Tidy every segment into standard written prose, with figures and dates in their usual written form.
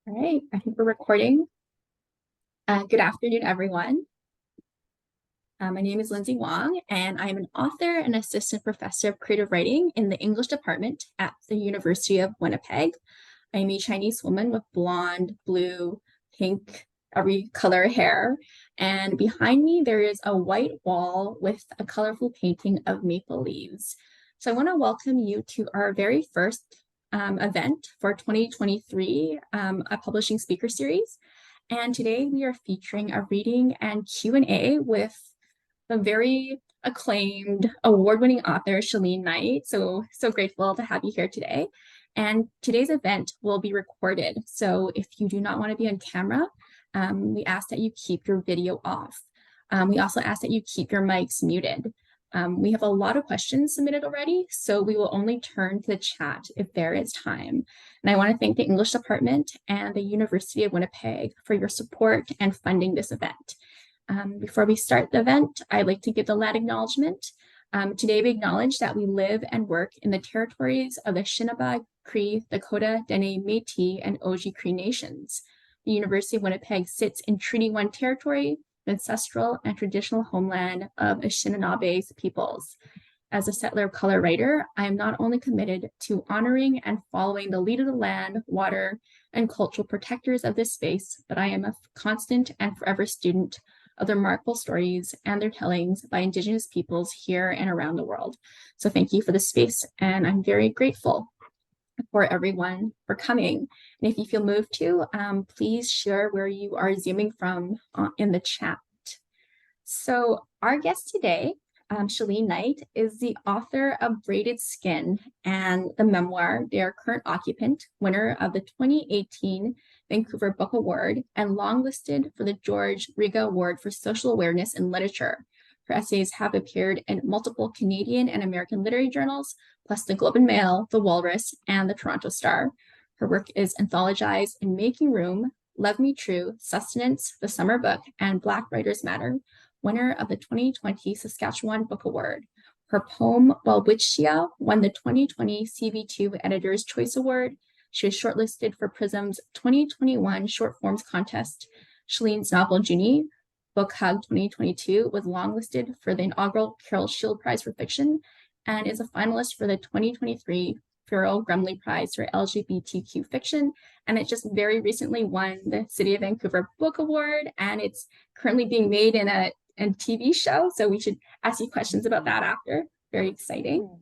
All right, I think we're recording. Good afternoon, everyone. My name is Lindsay Wong, and I'm an author and assistant professor of creative writing in the English department at the University of Winnipeg. I'm a Chinese woman with blonde, blue, pink, every color hair. And behind me, there is a white wall with a colorful painting of maple leaves. So I want to welcome you to our very first event for 2023, a publishing speaker series. And today we are featuring a reading and Q&A with the very acclaimed award-winning author, Chelene Knight. So grateful to have you here today. And today's event will be recorded. So if you do not want to be on camera, we ask that you keep your video off. We also ask that you keep your mics muted. We have a lot of questions submitted already, so we will only turn to the chat if there is time. And I want to thank the English department and the University of Winnipeg for your support and funding this event. Before we start the event, I'd like to give the land acknowledgement. Today we acknowledge that we live and work in the territories of the Shinnebago, Cree, Dakota, Dene, Métis, and Oji Cree nations. The University of Winnipeg sits in Treaty 1 territory, the ancestral and traditional homeland of Anishinaabe peoples. As a settler of color writer, I am not only committed to honoring and following the lead of the land, water, and cultural protectors of this space, but I am a constant and forever student of the remarkable stories and their tellings by Indigenous peoples here and around the world. So thank you for the space, and I'm very grateful for everyone for coming. And if you feel moved to, please share where you are Zooming from in the chat. So our guest today, Chelene Knight, is the author of Braided Skin and the memoir, Their Current Occupant, winner of the 2018 Vancouver Book Award and longlisted for the George Riga Award for Social Awareness in Literature. Her essays have appeared in multiple Canadian and American literary journals, plus the Globe and Mail, the Walrus, and the Toronto Star. Her work is anthologized in Making Room, Love Me True, Sustenance, The Summer Book, and Black Writers Matter, winner of the 2020 Saskatchewan Book Award. Her poem, Welwitschia, won the 2020 CV2 Editor's Choice Award. She was shortlisted for Prism's 2021 Short Forms Contest. Chelene's novel, Junie, Book Hug 2022, was longlisted for the inaugural Carol Shield Prize for Fiction and is a finalist for the 2023 Farrell Grumley Prize for LGBTQ Fiction. And it just very recently won the City of Vancouver Book Award, and it's currently being made in a TV show. So we should ask you questions about that after. Very exciting.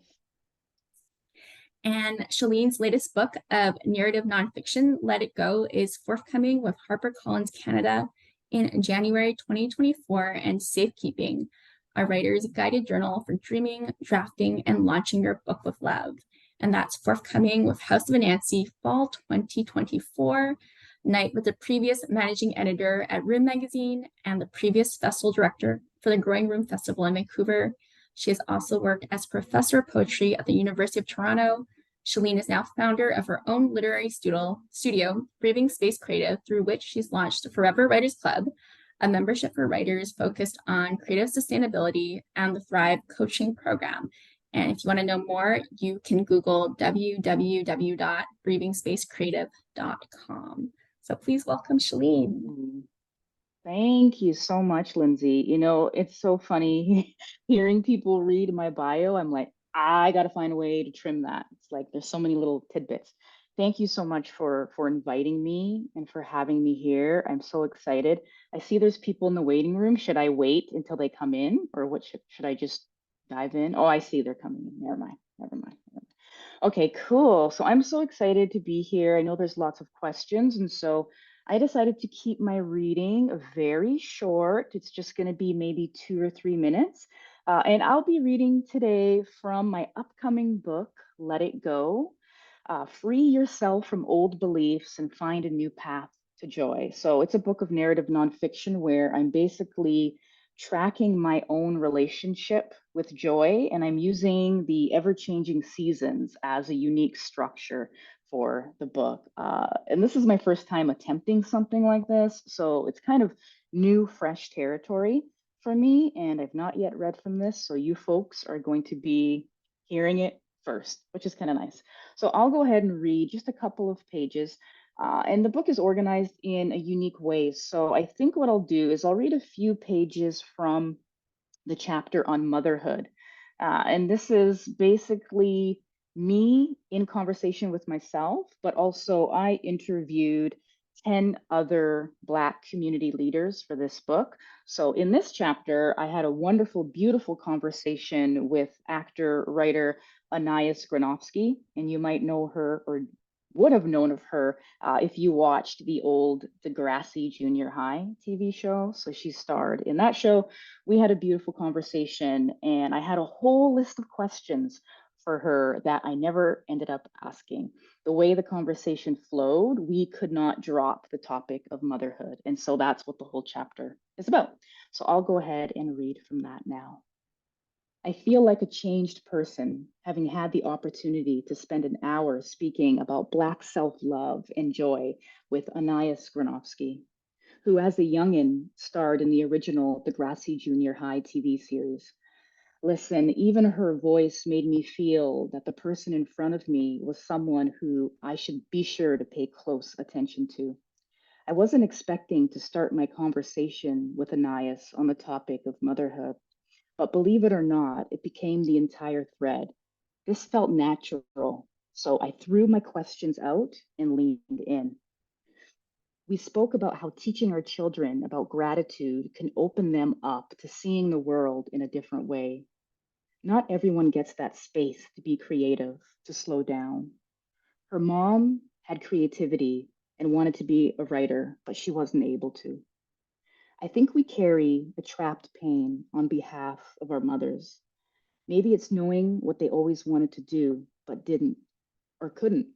And Chelene's latest book of narrative nonfiction, Let It Go, is forthcoming with HarperCollins Canada in January 2024, and Safekeeping, a writer's guided journal for dreaming, drafting, and launching your book with love. And that's forthcoming with House of Anansi, fall 2024. Knight was the previous managing editor at Room Magazine and the previous festival director for the Growing Room Festival in Vancouver. She has also worked as professor of poetry at the University of Toronto. Chelene is now founder of her own literary studio, Breathing Space Creative, through which she's launched the Forever Writers Club, a membership for writers focused on creative sustainability, and the Thrive coaching program. And if you want to know more, you can Google www.breathingspacecreative.com. So please welcome Chelene. Thank you so much, Lindsay. You know, it's so funny hearing people read my bio. I'm like, I got to find a way to trim that. It's like there's so many little tidbits. Thank you so much for inviting me and for having me here. I'm so excited. I see there's people in the waiting room. Should I wait until they come in, or what should I just dive in? Oh, I see they're coming in. Never mind. Never mind. Okay, cool. So I'm so excited to be here. I know there's lots of questions, and so I decided to keep my reading very short. It's just going to be maybe 2 or 3 minutes. And I'll be reading today from my upcoming book, Let It Go. Free yourself from old beliefs and find a new path to joy. So it's a book of narrative nonfiction where I'm basically tracking my own relationship with joy, and I'm using the ever-changing seasons as a unique structure for the book. And this is my first time attempting something like this, so it's kind of new, fresh territory for me, and I've not yet read from this, so you folks are going to be hearing it first, which is kind of nice. So I'll go ahead and read just a couple of pages. And the book is organized in a unique way. So I think what I'll do is I'll read a few pages from the chapter on motherhood. And this is basically me in conversation with myself, but also I interviewed 10 other Black community leaders for this book. So in this chapter, I had a wonderful, beautiful conversation with actor, writer Anais Granovsky, and you might know her or would have known of her if you watched the old Degrassi Junior High TV show. So she starred in that show. We had a beautiful conversation, and I had a whole list of questions for her that I never ended up asking. The way the conversation flowed, we could not drop the topic of motherhood. And so that's what the whole chapter is about. So I'll go ahead and read from that now. I feel like a changed person, having had the opportunity to spend an hour speaking about Black self love and joy with Anais Granovsky, who, as a youngin', starred in the original Degrassi Junior High TV series. Listen, even her voice made me feel that the person in front of me was someone who I should be sure to pay close attention to. I wasn't expecting to start my conversation with Anais on the topic of motherhood, but believe it or not, it became the entire thread. This felt natural, so I threw my questions out and leaned in. We spoke about how teaching our children about gratitude can open them up to seeing the world in a different way. Not everyone gets that space to be creative, to slow down. Her mom had creativity and wanted to be a writer, but she wasn't able to. I think we carry a trapped pain on behalf of our mothers. Maybe it's knowing what they always wanted to do, but didn't or couldn't.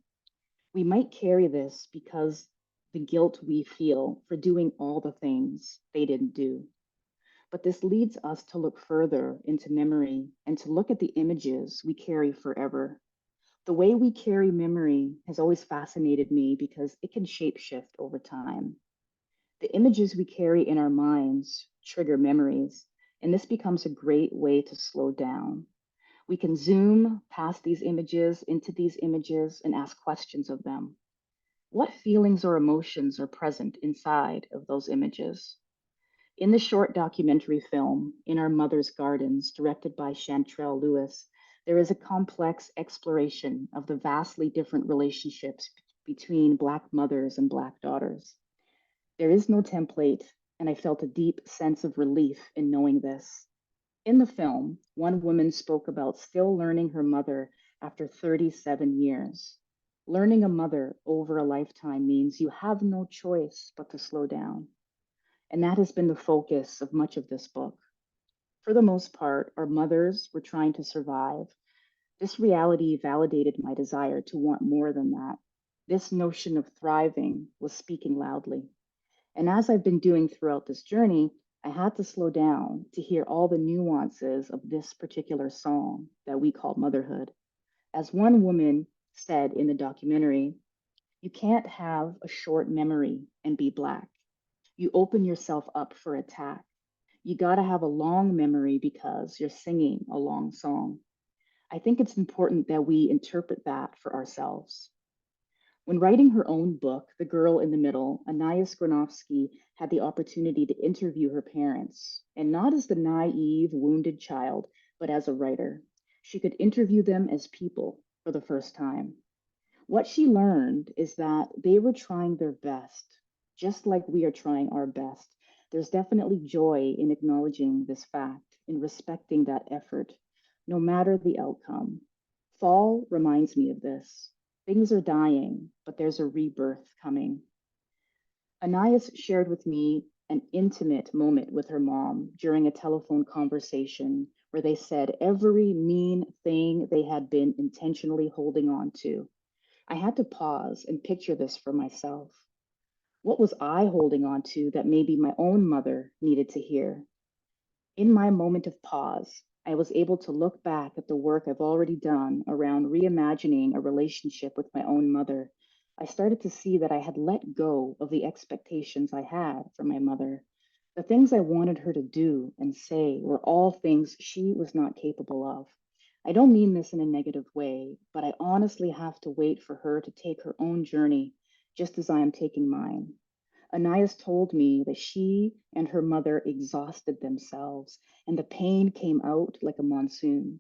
We might carry this because the guilt we feel for doing all the things they didn't do. But this leads us to look further into memory and to look at the images we carry forever. The way we carry memory has always fascinated me because it can shapeshift over time. The images we carry in our minds trigger memories, and this becomes a great way to slow down. We can zoom past these images into these images and ask questions of them. What feelings or emotions are present inside of those images? In the short documentary film, In Our Mother's Gardens, directed by Chantrell Lewis, there is a complex exploration of the vastly different relationships between Black mothers and Black daughters. There is no template, and I felt a deep sense of relief in knowing this. In the film, one woman spoke about still learning her mother after 37 years. Learning a mother over a lifetime means you have no choice but to slow down. And that has been the focus of much of this book. For the most part, our mothers were trying to survive. This reality validated my desire to want more than that. This notion of thriving was speaking loudly. And as I've been doing throughout this journey, I had to slow down to hear all the nuances of this particular song that we call motherhood. As one woman said in the documentary, you can't have a short memory and be Black. You open yourself up for attack. You got to have a long memory because you're singing a long song. I think it's important that we interpret that for ourselves. When writing her own book, The Girl in the Middle, Anais Granovsky had the opportunity to interview her parents, and not as the naive, wounded child, but as a writer. She could interview them as people for the first time. What she learned is that they were trying their best, just like we are trying our best. There's definitely joy in acknowledging this fact, in respecting that effort, no matter the outcome. Fall reminds me of this. Things are dying, but there's a rebirth coming. Anais shared with me an intimate moment with her mom during a telephone conversation where they said every mean thing they had been intentionally holding on to. I had to pause and picture this for myself. What was I holding on to that maybe my own mother needed to hear? In my moment of pause, I was able to look back at the work I've already done around reimagining a relationship with my own mother. I started to see that I had let go of the expectations I had from my mother. The things I wanted her to do and say were all things she was not capable of. I don't mean this in a negative way, but I honestly have to wait for her to take her own journey just as I am taking mine. Anais told me that she and her mother exhausted themselves, and the pain came out like a monsoon.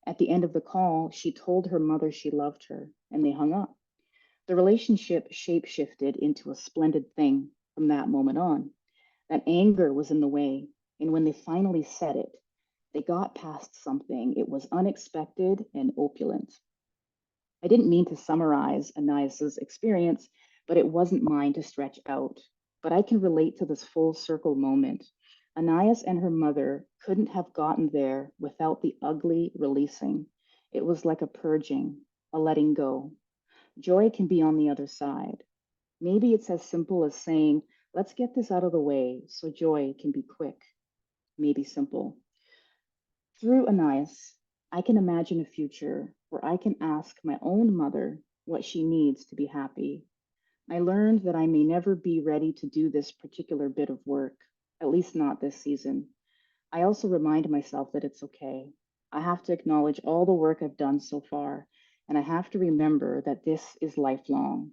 At the end of the call, she told her mother she loved her, and they hung up. The relationship shapeshifted into a splendid thing from that moment on. That anger was in the way, and when they finally said it, they got past something. It was unexpected and opulent. I didn't mean to summarize Anais's experience, but it wasn't mine to stretch out. But I can relate to this full circle moment. Anais and her mother couldn't have gotten there without the ugly releasing. It was like a purging, a letting go. Joy can be on the other side. Maybe it's as simple as saying, let's get this out of the way so joy can be quick, maybe simple. Through Anais, I can imagine a future where I can ask my own mother what she needs to be happy. I learned that I may never be ready to do this particular bit of work, at least not this season. I also remind myself that it's okay. I have to acknowledge all the work I've done so far, and I have to remember that this is lifelong.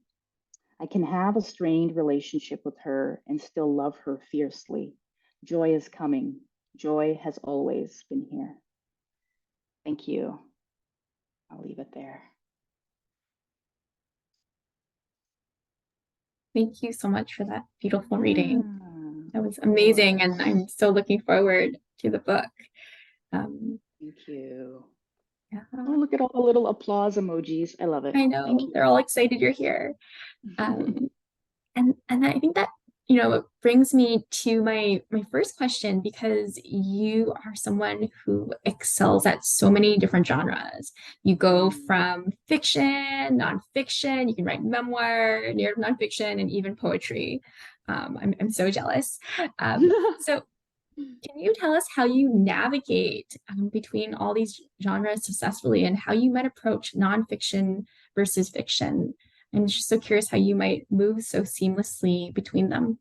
I can have a strained relationship with her and still love her fiercely. Joy is coming. Joy has always been here. Thank you. I'll leave it there. Thank you so much for that beautiful reading. Yeah, That of was amazing, and course. I'm so looking forward to the book. Um, Thank you. yeah, Oh, look at all the little applause emojis. I love it. I Thank know you. they're all excited you're here. Um, and I think that it brings me to my first question, because you are someone who excels at so many different genres. You go Mm. from fiction, nonfiction, you can write memoir, narrative nonfiction, and even poetry. I'm so jealous. So can you tell us how you navigate between all these genres successfully, and how you might approach nonfiction versus fiction? I'm just so curious how you might move so seamlessly between them.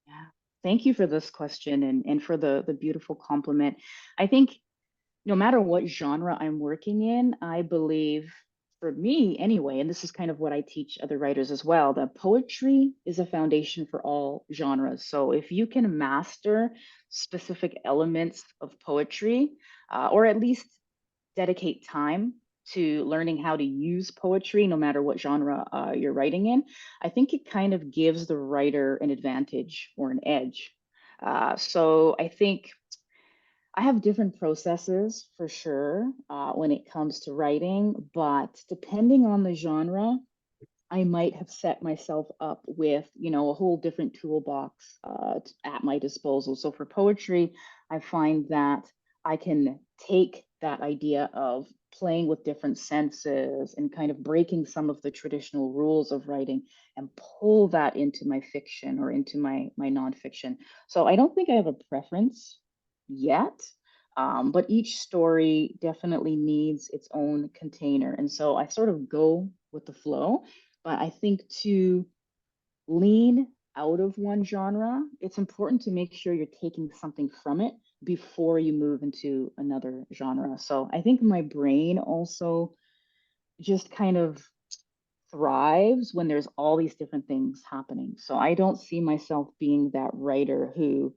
Yeah. Thank you for this question and for the beautiful compliment. I think no matter what genre I'm working in, I believe for me anyway, and this is kind of what I teach other writers as well, that poetry is a foundation for all genres. So if you can master specific elements of poetry, or at least dedicate time to learning how to use poetry, no matter what genre you're writing in, I think it kind of gives the writer an advantage or an edge. So I think I have different processes for sure when it comes to writing, but depending on the genre, I might have set myself up with, a whole different toolbox at my disposal. So for poetry, I find that I can take that idea of playing with different senses and kind of breaking some of the traditional rules of writing and pull that into my fiction or into my nonfiction. So I don't think I have a preference yet. But each story definitely needs its own container. And so I sort of go with the flow. But I think to lean out of one genre, it's important to make sure you're taking something from it before you move into another genre. So I think my brain also just kind of thrives when there's all these different things happening. So I don't see myself being that writer who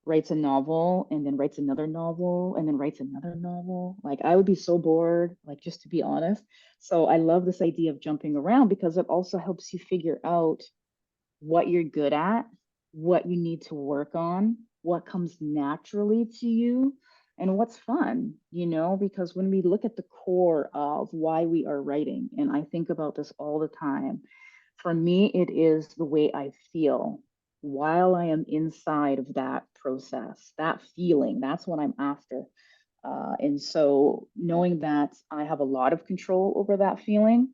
writes a novel and then writes another novel and then writes another novel. Like I would be so bored, like just to be honest. So I love this idea of jumping around because it also helps you figure out what you're good at, what you need to work on, what comes naturally to you, and what's fun, because when we look at the core of why we are writing, and I think about this all the time, for me, it is the way I feel while I am inside of that process, that feeling, that's what I'm after. And so knowing that I have a lot of control over that feeling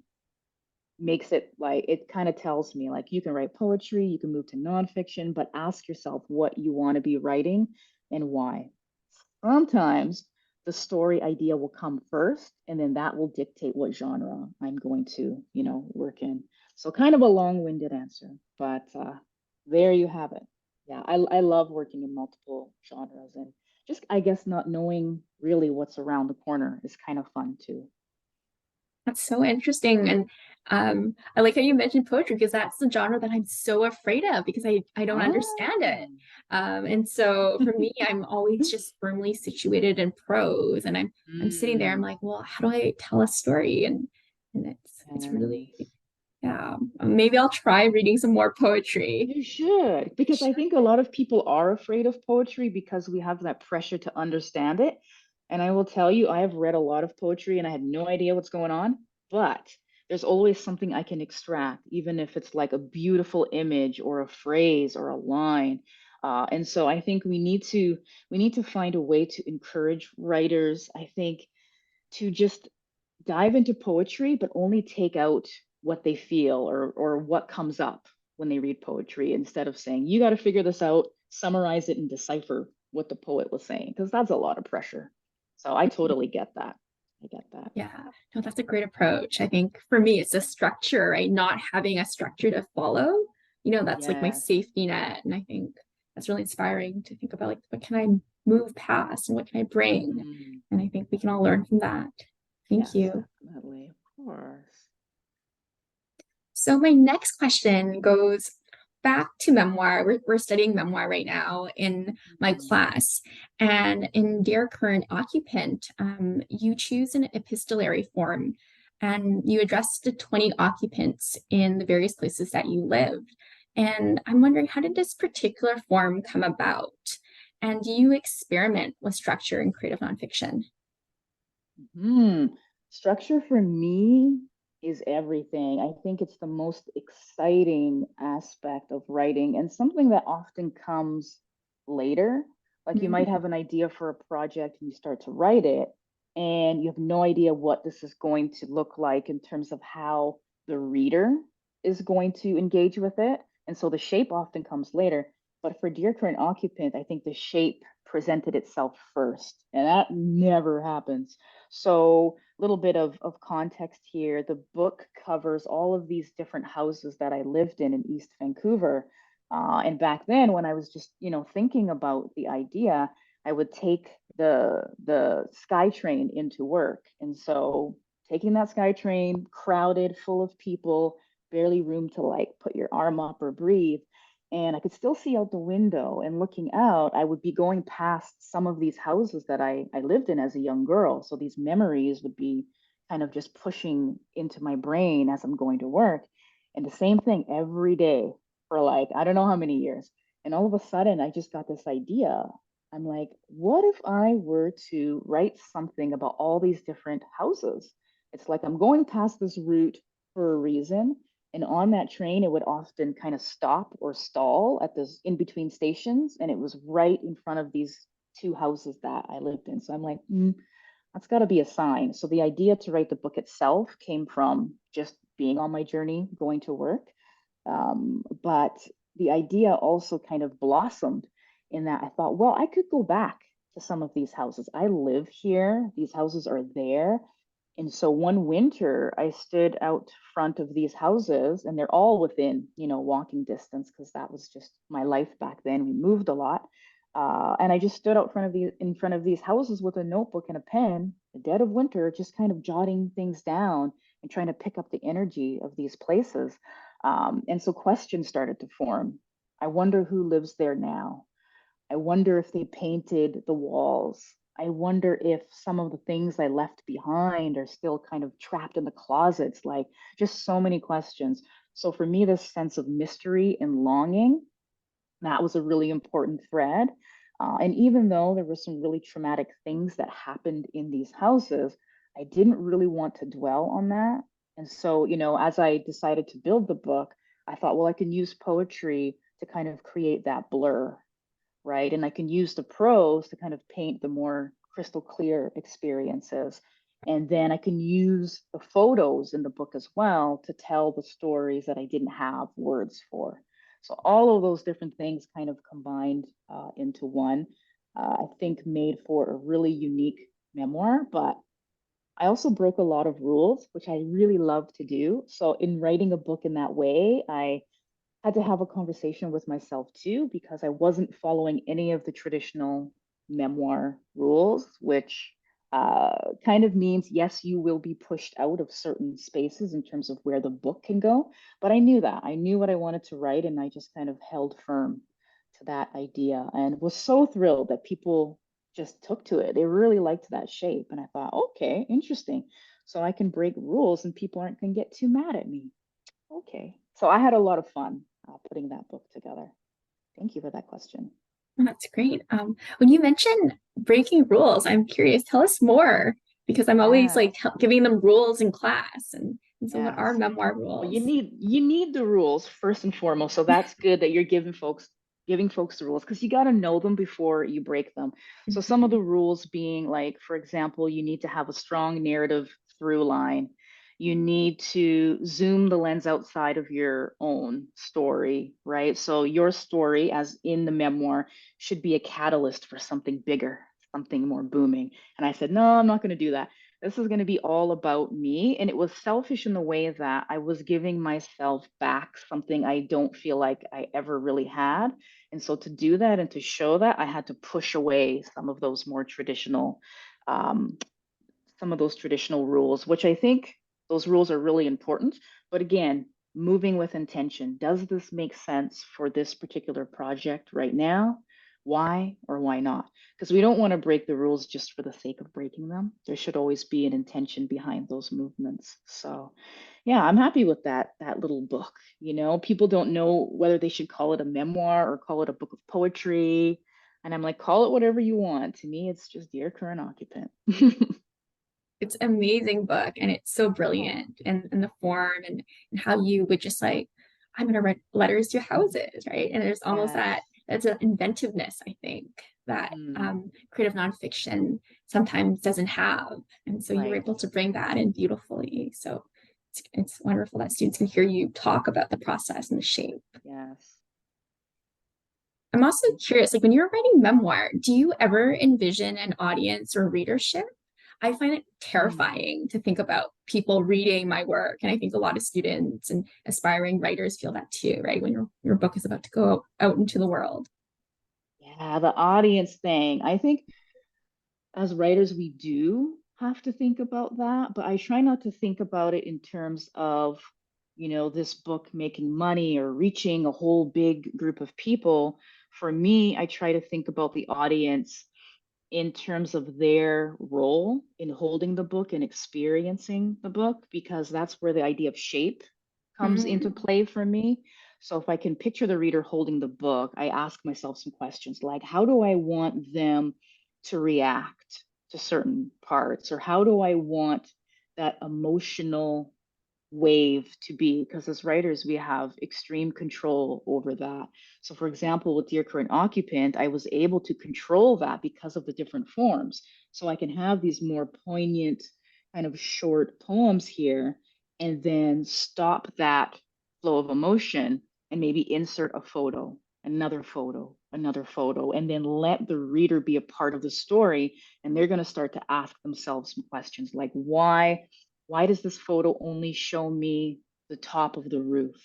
makes it like it kind of tells me like you can write poetry, you can move to nonfiction, but ask yourself what you want to be writing and why. Sometimes the story idea will come first, and then that will dictate what genre I'm going to, work in. So kind of a long-winded answer, but there you have it. Yeah, I love working in multiple genres, and just I guess not knowing really what's around the corner is kind of fun too. That's so interesting. And I like how you mentioned poetry because that's the genre that I'm so afraid of because I don't understand it. Oh. And so for me, I'm always just firmly situated in prose, and I'm sitting there. I'm Mm. like, well, how do I tell a story? And it's really, Yes. yeah. Maybe I'll try reading some more poetry. You should, because I think a lot of people are afraid of poetry because we have that pressure to understand it. And I will tell you, I have read a lot of poetry and I had no idea what's going on, but there's always something I can extract, even if it's like a beautiful image or a phrase or a line. And so I think we need to find a way to encourage writers, I think, to just dive into poetry, but only take out what they feel or what comes up when they read poetry instead of saying, you got to figure this out, summarize it, and decipher what the poet was saying, because that's a lot of pressure. So I totally get that. I get that. Yeah, no, that's a great approach. I think for me, it's a structure, right? Not having a structure to follow, that's like my Yes. safety net. And I think that's really inspiring to think about like, what can I move past and what can I bring? Mhm. And I think we can all learn from that. Thank Yes, you. definitely. Of course. So my next question goes back to memoir. We're studying memoir right now in my Mhm. class. And in Dear Current Occupant, you choose an epistolary form and you address the 20 occupants in the various places that you lived. And I'm wondering, how did this particular form come about? And do you experiment with structure in creative nonfiction? Hmm. Structure for me is everything. I think it's the most exciting aspect of writing and something that often comes later. Like you might Mm, have an idea for a project and you start to write it, and you have no idea what this is going to look like in terms of how the reader is going to engage with it. And so the shape often comes later. But for Dear Current Occupant, I think the shape presented itself first, and that never happens. So, a little bit of context here. The book covers all of these different houses that I lived in East Vancouver. And back then, when I was just, thinking about the idea, I would take the SkyTrain into work. And so, taking that SkyTrain, crowded, full of people, barely room to like put your arm up or breathe, and I could still see out the window. And looking out, I would be going past some of these houses that I lived in as a young girl. So these memories would be kind of just pushing into my brain as I'm going to work. And the same thing every day for like, I don't know how many years. And all of a sudden, I just got this idea. I'm like, what if I were to write something about all these different houses? It's like I'm going past this route for a reason, and on that train, it would often kind of stop or stall at this in between stations. And it was right in front of these two houses that I lived in. So I'm like, that's got to be a sign. So the idea to write the book itself came from just being on my journey, going to work. But the idea also kind of blossomed in that I thought, well, I could go back to some of these houses. I live here, these houses are there. And so one winter, I stood out front of these houses, and they're all within, walking distance because that was just my life back then. We moved a lot. And I just stood out in front of these houses with a notebook and a pen, the dead of winter, just kind of jotting things down and trying to pick up the energy of these places. And so questions started to form. I wonder who lives there now. I wonder if they painted the walls. I wonder if some of the things I left behind are still kind of trapped in the closets. Like, just so many questions. So for me, this sense of mystery and longing, that was a really important thread. And even though there were some really traumatic things that happened in these houses, I didn't really want to dwell on that. And so, as I decided to build the book, I thought, well, I can use poetry to kind of create that blur, right? And I can use the prose to kind of paint the more crystal clear experiences. And then I can use the photos in the book as well to tell the stories that I didn't have words for. So all of those different things kind of combined into one, I think made for a really unique memoir. But I also broke a lot of rules, which I really love to do. So in writing a book in that way, I had to have a conversation with myself too, because I wasn't following any of the traditional memoir rules, which kind of means, yes, you will be pushed out of certain spaces in terms of where the book can go. But I knew that. I knew what I wanted to write, and I just kind of held firm to that idea and was so thrilled that people just took to it. They really liked that shape. And I thought, okay, interesting. So I can break rules and people aren't going to get too mad at me. Okay. So I had a lot of fun putting that book together. Thank you for that question. Oh, that's great. When you mention breaking rules, I'm curious. Tell us more because I'm always Yeah. like giving them rules in class, and so what are Yes. memoir Well, rules? you need the rules first and foremost. So that's good that you're giving folks the rules because you got to know them before you break them. So some of Mhm. the rules being like, for example, you need to have a strong narrative through line. You need to zoom the lens outside of your own story, right? So your story, as in the memoir, should be a catalyst for something bigger, something more booming. And I said, no, I'm not going to do that. This is going to be all about me. And it was selfish in the way that I was giving myself back something I don't feel like I ever really had. And so to do that and to show that, I had to push away um, some of those traditional rules, which I think those rules are really important. But again, moving with intention. Does this make sense for this particular project right now? Why or why not? Because we don't want to break the rules just for the sake of breaking them. There should always be an intention behind those movements. So, yeah, I'm happy with that little book. People don't know whether they should call it a memoir or call it a book of poetry. And I'm like, call it whatever you want. To me, it's just Dear Current Occupant. It's an amazing book and it's so Oh, brilliant and the form and how you would just like, I'm gonna write letters to houses, right? And there's almost yes. that's an inventiveness, I think, that Hmm. creative nonfiction sometimes doesn't have. And so you were Right. able to bring that in beautifully. So it's wonderful that students can hear you talk about the process and the shape. Yes. I'm also curious, like when you're writing memoir, do you ever envision an audience or readership? I find it Hmm. terrifying to think about people reading my work. And I think a lot of students and aspiring writers feel that too, right? When your book is about to go out into the world. Yeah, the audience thing. I think as writers, we do have to think about that, but I try not to think about it in terms of, this book making money or reaching a whole big group of people. For me, I try to think about the audience in terms of their role in holding the book and experiencing the book, because that's where the idea of shape comes into Mm. play for me. So if I can picture the reader holding the book, I ask myself some questions like, how do I want them to react to certain parts? Or how do I want that emotional wave to be? Because as writers, we have extreme control over that. So, for example, with Dear Current Occupant, I was able to control that because of the different forms. So I can have these more poignant, kind of short poems here, and then stop that flow of emotion and maybe insert a photo, another photo, and then let the reader be a part of the story. And they're going to start to ask themselves some questions like, why does this photo only show me the top of the roof?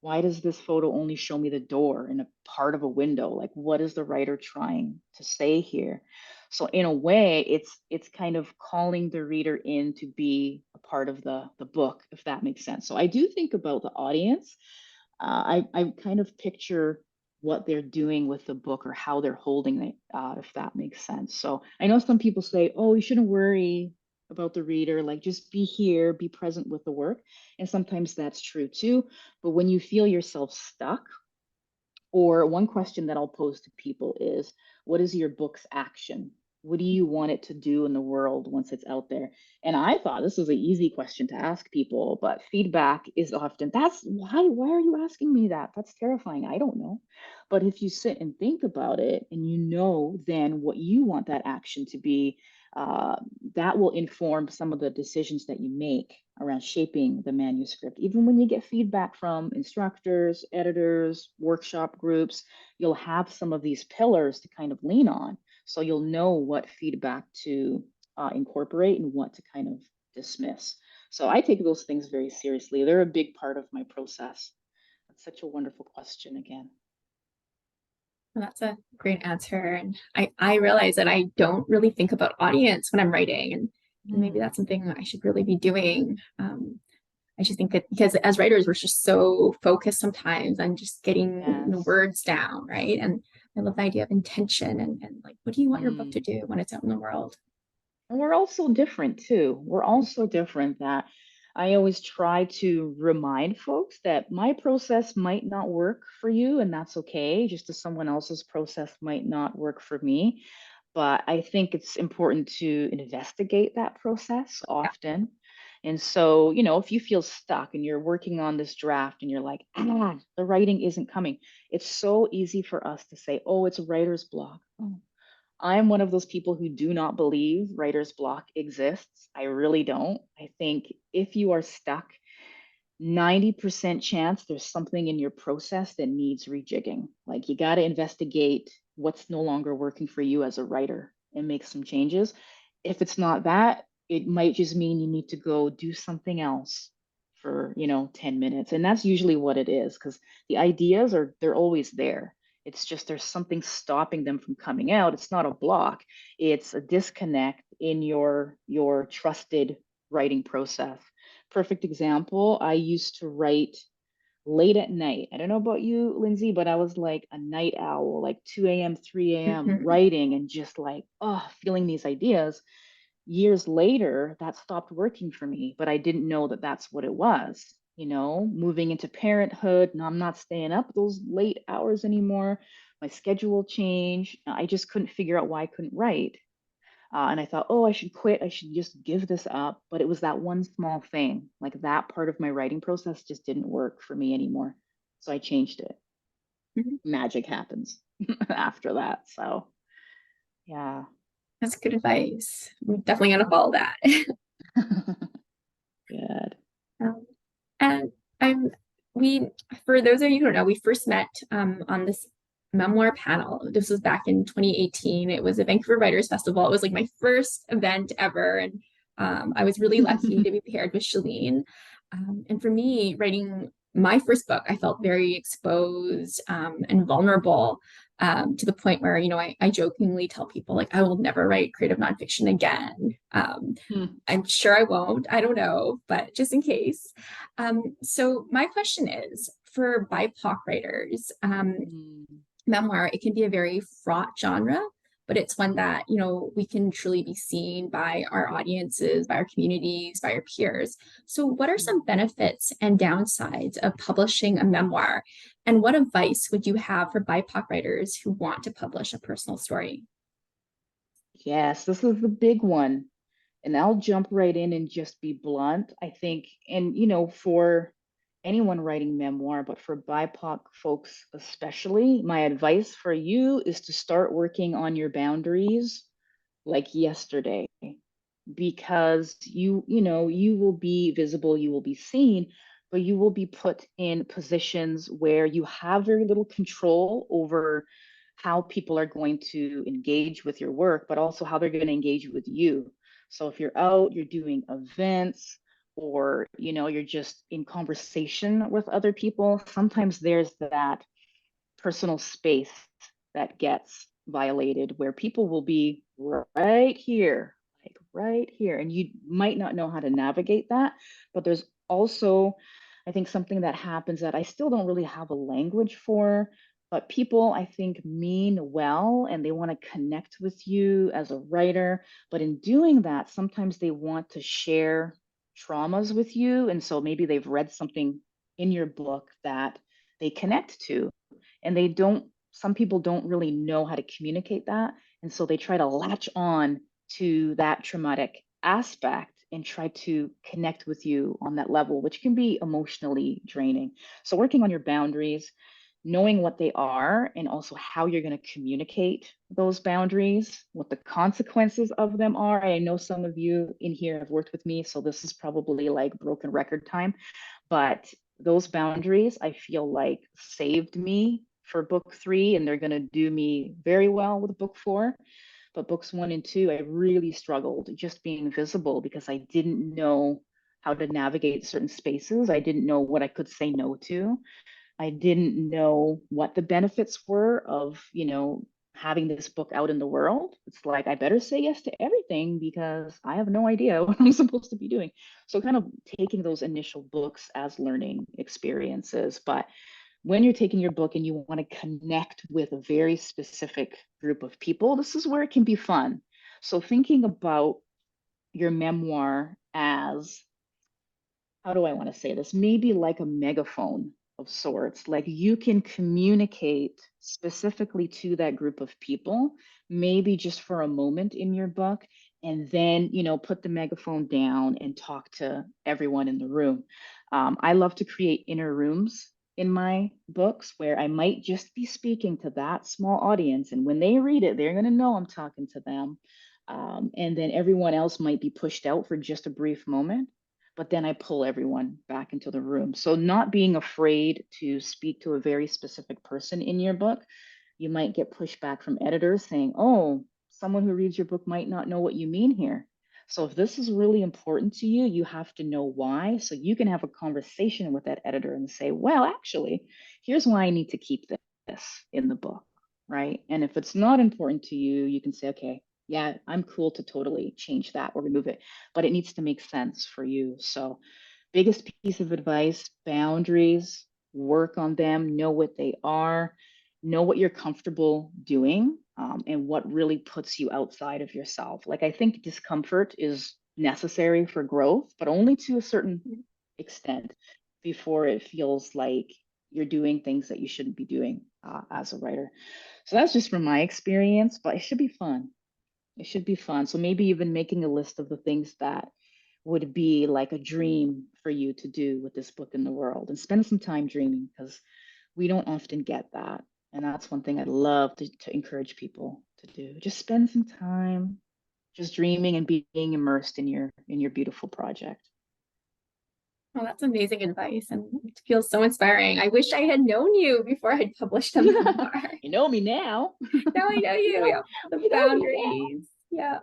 Why does this photo only show me the door and a part of a window? Like, what is the writer trying to say here? So in a way, it's kind of calling the reader in to be a part of the book, if that makes sense. So I do think about the audience. I kind of picture what they're doing with the book or how they're holding it, if that makes sense. So I know some people say, oh, you shouldn't worry about the reader, like just be here, be present with the work. And sometimes that's true too. But when you feel yourself stuck, or one question that I'll pose to people is, what is your book's action? What do you want it to do in the world once it's out there? And I thought this was an easy question to ask people, but feedback is often, that's why are you asking me that? That's terrifying. I don't know. But if you sit and think about it and you know then what you want that action to be, uh, that will inform some of the decisions that you make around shaping the manuscript. Even when you get feedback from instructors, editors, workshop groups, you'll have some of these pillars to kind of lean on. So you'll know what feedback to incorporate and what to kind of dismiss. So I take those things very seriously. They're a big part of my process. That's such a wonderful question again. Well, that's a great answer. And I realize that I don't really think about audience when I'm writing, and maybe Mm, that's something I should really be doing. I just think that because as writers, we're just so focused sometimes on just getting yes. words down, right? And I love the idea of intention and like, what do you want your book to Mm. do when it's out in the world? And we're also different too. We're also different that I always try to remind folks that my process might not work for you, and that's okay, just as someone else's process might not work for me. But I think it's important to investigate that process Yeah. often. And so, if you feel stuck and you're working on this draft and you're like, the writing isn't coming, it's so easy for us to say, oh, it's writer's block. Oh, I'm one of those people who do not believe writer's block exists. I really don't. I think if you are stuck, 90% chance there's something in your process that needs rejigging. Like you got to investigate what's no longer working for you as a writer and make some changes. If it's not that, it might just mean you need to go do something else for, 10 minutes. And that's usually what it is because the ideas they're always there. It's just there's something stopping them from coming out. It's not a block. It's a disconnect in your trusted writing process. Perfect example, I used to write late at night. I don't know about you, Lindsay, but I was like a night owl, like 2 a.m., 3 a.m. Mhm. writing and just like, feeling these ideas. Years later, that stopped working for me, but I didn't know that that's what it was. Moving into parenthood, no, I'm not staying up those late hours anymore. My schedule changed. I just couldn't figure out why I couldn't write. And I thought, oh, I should quit. I should just give this up. But it was that one small thing. Like that part of my writing process just didn't work for me anymore. So I changed it. Mhm. Magic happens after that. So, yeah. That's good advice. I'm definitely gonna follow that. Good. Um, and I'm we for those of you who don't know, we first met on this memoir panel. This was back in 2018. It was a Vancouver Writers Festival. It was like my first event ever, and I was really lucky to be paired with Chelene. And for me, writing my first book, I felt very exposed and vulnerable to the point where, I jokingly tell people, like, I will never write creative nonfiction again. I'm sure I won't. I don't know, but just in case. So my question is for BIPOC writers, Mm, memoir, it can be a very fraught genre, but it's one that, we can truly be seen by our audiences, by our communities, by our peers. So what are some mm. benefits and downsides of publishing a memoir? And what advice would you have for BIPOC writers who want to publish a personal story? Yes, this is the big one. And I'll jump right in and just be blunt. I think, and for anyone writing memoir, but for BIPOC folks especially, my advice for you is to start working on your boundaries like yesterday because you will be visible, you will be seen, but you will be put in positions where you have very little control over how people are going to engage with your work, but also how they're going to engage with you. So if you're out, you're doing events, or you're just in conversation with other people, sometimes there's that personal space that gets violated where people will be right here, like right here. And you might not know how to navigate that. But there's also, I think, something that happens that I still don't really have a language for. But people, I think, mean well and they want to connect with you as a writer. But in doing that, sometimes they want to share traumas with you. And so maybe they've read something in your book that they connect to and some people don't really know how to communicate that, and so they try to latch on to that traumatic aspect and try to connect with you on that level, which can be emotionally draining. So working on your boundaries, knowing what they are and also how you're going to communicate those boundaries, what the consequences of them are. I know some of you in here have worked with me, so this is probably like broken record time, but those boundaries I feel like saved me for book three, and they're going to do me very well with book four. But books one and two, I really struggled just being visible because I didn't know how to navigate certain spaces. I didn't know what I could say no to. I didn't know what the benefits were of, having this book out in the world. It's like, I better say yes to everything because I have no idea what I'm supposed to be doing. So, kind of taking those initial books as learning experiences. But when you're taking your book and you want to connect with a very specific group of people, this is where it can be fun. So, thinking about your memoir as, how do I want to say this? Maybe like a megaphone of sorts. Like you can communicate specifically to that group of people, maybe just for a moment in your book, and then, put the megaphone down and talk to everyone in the room. I love to create inner rooms in my books where I might just be speaking to that small audience. And when they read it, they're going to know I'm talking to them. And then everyone else might be pushed out for just a brief moment, but then I pull everyone back into the room. So, not being afraid to speak to a very specific person in your book. You might get pushback from editors saying, oh, someone who reads your book might not know what you mean here. So, if this is really important to you, you have to know why. So, you can have a conversation with that editor and say, well, actually, here's why I need to keep this in the book, right? And if it's not important to you, you can say, okay, yeah, I'm cool to totally change that or remove it, but it needs to make sense for you. So, biggest piece of advice: boundaries, work on them, know what they are, know what you're comfortable doing, and what really puts you outside of yourself. Like, I think discomfort is necessary for growth, but only to a certain extent before it feels like you're doing things that you shouldn't be doing as a writer. So, that's just from my experience, but it should be fun. It should be fun. So maybe even making a list of the things that would be like a dream for you to do with this book in the world, and spend some time dreaming because we don't often get that. And that's one thing I'd love to encourage people to do. Just spend some time just dreaming and being immersed in your beautiful project. Oh, that's amazing advice, and it feels so inspiring. I wish I had known you before I'd published a memoir. You know me now. Now I know you. Yeah. The You know me now. boundaries. Yeah.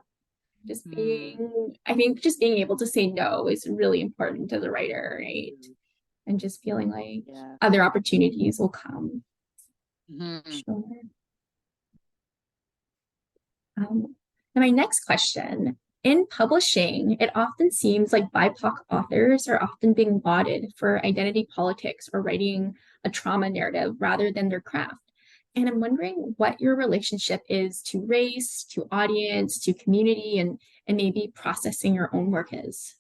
Just Hmm. I think just being able to say no is really important as a writer, right? And just feeling like Yeah. other opportunities will come. Hmm. Sure. And my next question, in publishing, it often seems like BIPOC authors are often being lauded for identity politics or writing a trauma narrative rather than their craft. And I'm wondering what your relationship is to race, to audience, to community, and maybe processing your own work is.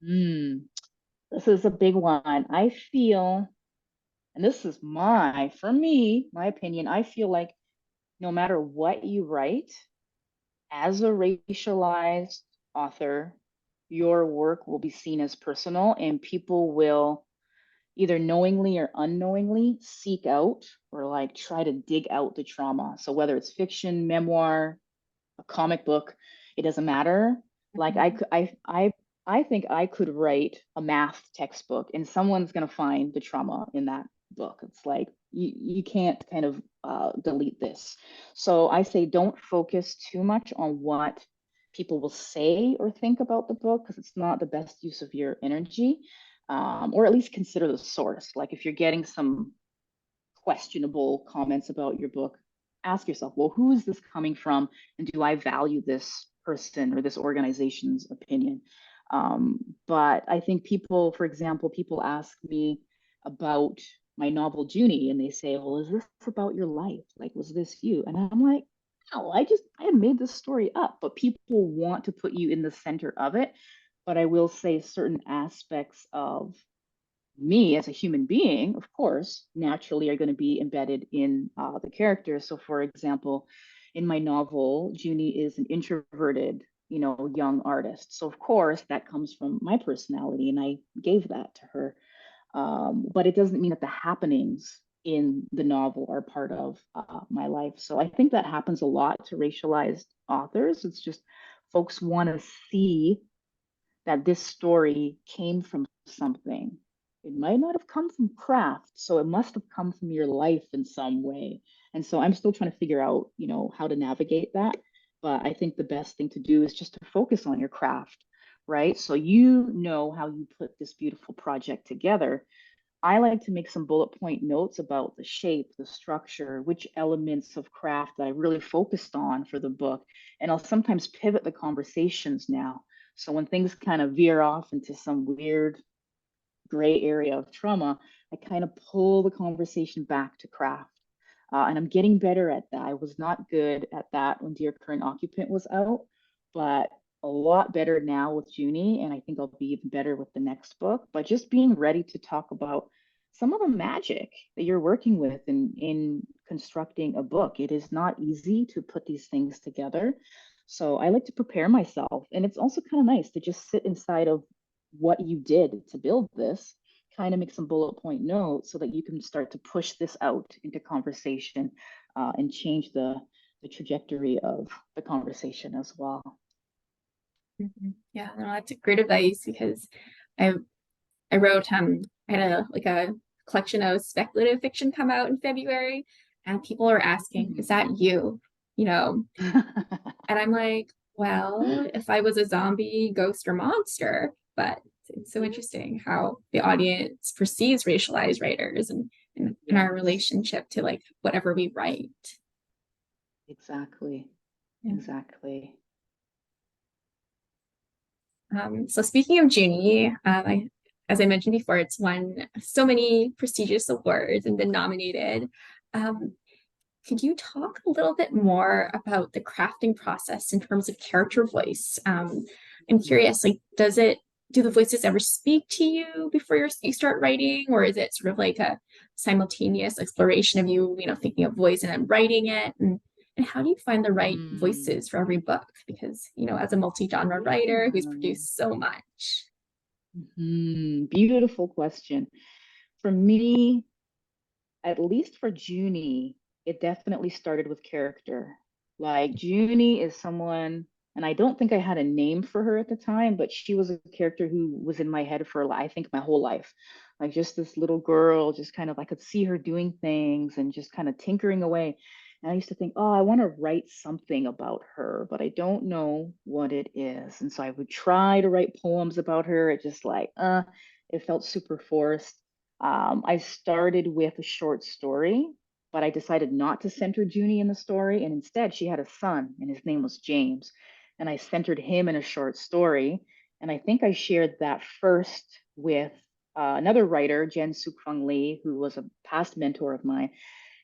Hmm. This is a big one. I feel, and this is for me, my opinion, I feel like no matter what you write, as a racialized author, your work will be seen as personal, and people will either knowingly or unknowingly seek out or like try to dig out the trauma. So whether it's fiction, memoir, a comic book, it doesn't matter. Like I Mhm. could, I think I could write a math textbook and someone's gonna find the trauma in that book. It's like you can't kind of delete this. So I say don't focus too much on what people will say or think about the book because it's not the best use of your energy. Or at least consider the source. Like if you're getting some questionable comments about your book, ask yourself, well, who is this coming from? And do I value this person or this organization's opinion? But I think people, for example, people ask me about my novel Junie and they say, well, is this about your life? Like, was this you? And I'm like, no, I had made this story up, but people want to put you in the center of it. But I will say certain aspects of me as a human being, of course, naturally are going to be embedded in the character. So, for example, in my novel, Junie is an introverted, young artist. So, of course, that comes from my personality, and I gave that to her. But it doesn't mean that the happenings in the novel are part of my life. So, I think that happens a lot to racialized authors. It's just folks want to see that this story came from something. It might not have come from craft, so it must have come from your life in some way. And so I'm still trying to figure out, how to navigate that. But I think the best thing to do is just to focus on your craft, right? So you know how you put this beautiful project together. I like to make some bullet point notes about the shape, the structure, which elements of craft that I really focused on for the book. And I'll sometimes pivot the conversations now. So when things kind of veer off into some weird gray area of trauma, I kind of pull the conversation back to craft. And I'm getting better at that. I was not good at that when Dear Current Occupant was out, but a lot better now with Junie. And I think I'll be even better with the next book. But just being ready to talk about some of the magic that you're working with in constructing a book. It is not easy to put these things together. So I like to prepare myself. And it's also kind of nice to just sit inside of what you did to build this, kind of make some bullet point notes so that you can start to push this out into conversation and change the trajectory of the conversation as well. Yeah, no, that's great advice because I I wrote I had a collection of speculative fiction come out in February, and people are asking, "Is Mhm. that you?" You know, and I'm like, well, if I was a zombie, ghost, or monster, but it's so interesting how the audience perceives racialized writers and our Yes, relationship to like whatever we write. exactly, Yeah. exactly. So speaking of Junie, as I mentioned before, it's won so many prestigious awards and been nominated. Um, Could you talk a little bit more about the crafting process in terms of character voice? I'm curious, like, do the voices ever speak to you before you start writing, or is it sort of like a simultaneous exploration of thinking of voice and then writing it? And how do you find the right Mm, voices for every book? Because, as a multi-genre writer who's yeah. produced so much. Beautiful question. For me, at least for Junie, it definitely started with character. Like Junie is someone, and I don't think I had a name for her at the time, but she was a character who was in my head for, I think, my whole life. Like just this little girl, just kind of, I could see her doing things and just kind of tinkering away. And I used to think, oh, I want to write something about her, but I don't know what it is. And so I would try to write poems about her. It just it felt super forced. I started with a short story, but I decided not to center Junie in the story. And instead, she had a son, and his name was James. And I centered him in a short story. And I think I shared that first with another writer, Jen Sukfang Lee, who was a past mentor of mine.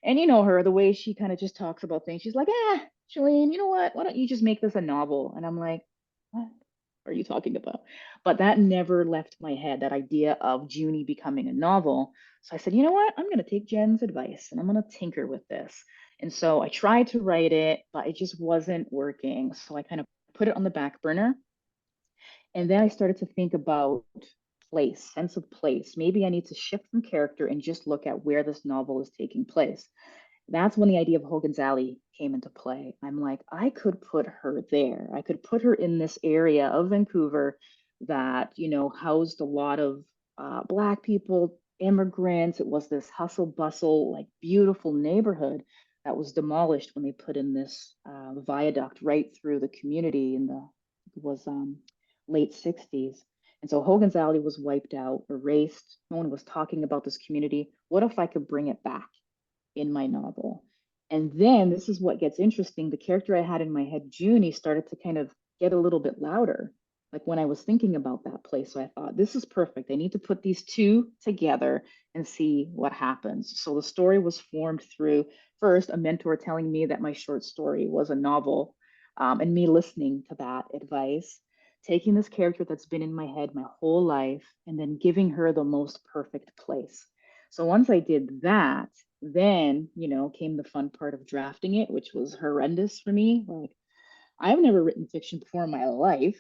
And you know her, the way she kind of just talks about things. She's like, Chelene, you know what? Why don't you just make this a novel? And I'm like, what are you talking about? But that never left my head, that idea of Junie becoming a novel. So I said, you know what? I'm going to take Jen's advice and I'm going to tinker with this. And so I tried to write it, but it just wasn't working. So I kind of put it on the back burner. And then I started to think about place, sense of place. Maybe I need to shift from character and just look at where this novel is taking place. That's when the idea of Hogan's Alley came into play. I'm like, I could put her there. I could put her in this area of Vancouver that, housed a lot of Black people, immigrants. It was this hustle bustle, like beautiful neighborhood that was demolished when they put in this viaduct right through the community it was late 60s. And so Hogan's Alley was wiped out, erased. No one was talking about this community. What if I could bring it back in my novel? And then this is what gets interesting. The character I had in my head, Junie, started to kind of get a little bit louder. Like when I was thinking about that place, so I thought, this is perfect. I need to put these two together and see what happens. So the story was formed through first a mentor telling me that my short story was a novel, and me listening to that advice, taking this character that's been in my head my whole life, and then giving her the most perfect place. So once I did that, then, came the fun part of drafting it, which was horrendous for me. Like, I've never written fiction before in my life.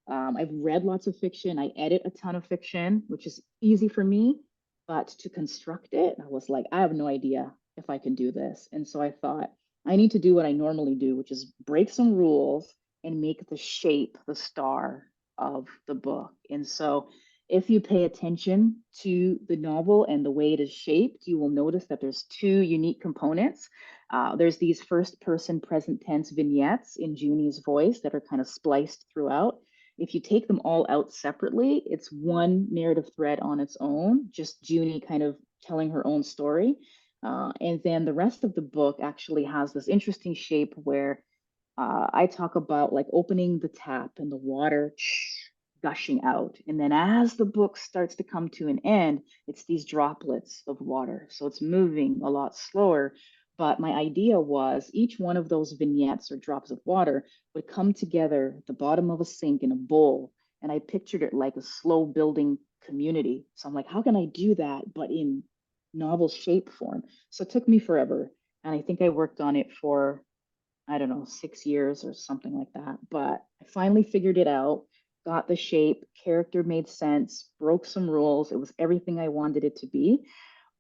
I've read lots of fiction. I edit a ton of fiction, which is easy for me. But to construct it, I was like, I have no idea if I can do this. And so I thought, I need to do what I normally do, which is break some rules and make the shape the star of the book. And so if you pay attention to the novel and the way it is shaped, you will notice that there's two unique components. There's these first person present tense vignettes in Junie's voice that are kind of spliced throughout. if you take them all out separately, it's one narrative thread on its own, just Junie kind of telling her own story. And then the rest of the book actually has this interesting shape where I talk about like opening the tap and the water gushing out. And then as the book starts to come to an end, it's these droplets of water. So it's moving a lot slower. But my idea was each one of those vignettes or drops of water would come together at the bottom of a sink in a bowl. And I pictured it like a slow building community. So I'm like, how can I do that, but in novel shape form? So it took me forever. And I think I worked on it for I don't know, 6 years or something like that. But I finally figured it out, got the shape, character made sense, broke some rules. It was everything I wanted it to be.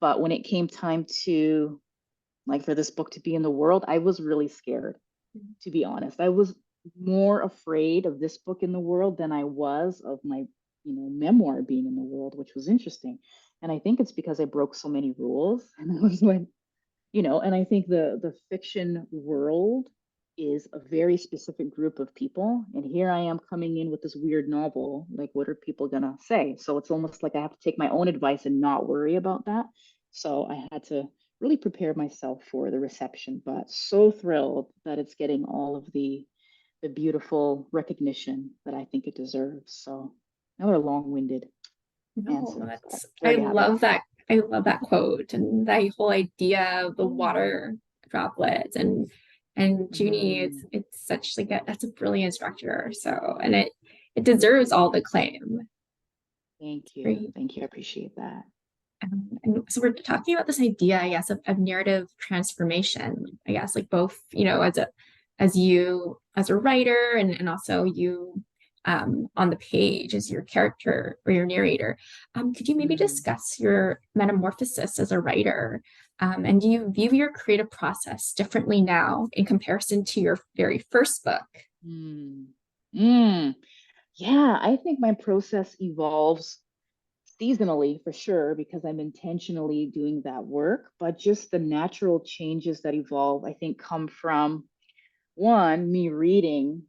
But when it came time to, like, for this book to be in the world, I was really scared, to be honest. I was more afraid of this book in the world than I was of my, memoir being in the world, which was interesting. And I think it's because I broke so many rules. And I was like, and I think the fiction world is a very specific group of people, and here I am coming in with this weird novel. Like, what are people gonna say? So it's almost like I have to take my own advice and not worry about that. So I had to really prepare myself for the reception, but so thrilled that it's getting all of the beautiful recognition that I think it deserves. So another long-winded No, answer, but that's I very happy. love that. I love that quote and that whole idea of the Yeah. water droplets and Junie. It's Mm. it's such like that's a brilliant structure. So and it deserves all the claim. Thank you. Great. Thank you. I appreciate that. And so we're talking about this idea, I guess, of narrative transformation. I guess like both, as you as a writer and also you on the page as your character or your narrator. Could you maybe Mm, discuss your metamorphosis as a writer? And do you view your creative process differently now in comparison to your very first book? mm, mm. Yeah, I think my process evolves seasonally for sure because I'm intentionally doing that work, but just the natural changes that evolve, I think, come from one, me reading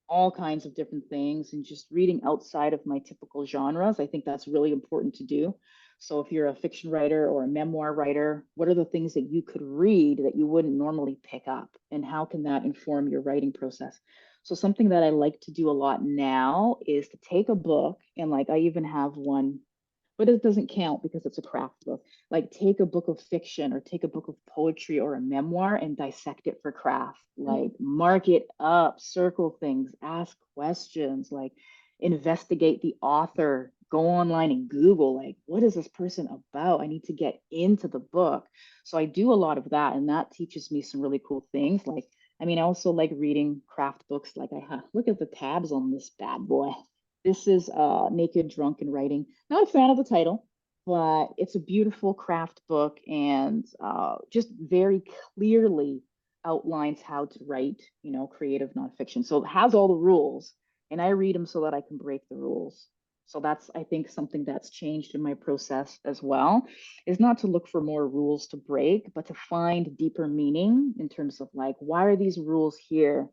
all kinds of different things and just reading outside of my typical genres. I think that's really important to do. So if you're a fiction writer or a memoir writer, what are the things that you could read that you wouldn't normally pick up? And how can that inform your writing process? So something that I like to do a lot now is to take a book and like I even have one but it doesn't count because it's a craft book. Like take a book of fiction or take a book of poetry or a memoir and dissect it for craft. Like mark it up, circle things, ask questions, like investigate the author, go online and Google, like, what is this person about? I need to get into the book. So I do a lot of that, and that teaches me some really cool things. Like, I mean, I also like reading craft books. Like I have, look at the tabs on this bad boy. This is Naked Drunk and Writing. Not a fan of the title, but it's a beautiful craft book and just very clearly outlines how to write, creative nonfiction. So it has all the rules, and I read them so that I can break the rules. So that's, I think, something that's changed in my process as well, is not to look for more rules to break, but to find deeper meaning in terms of like, why are these rules here?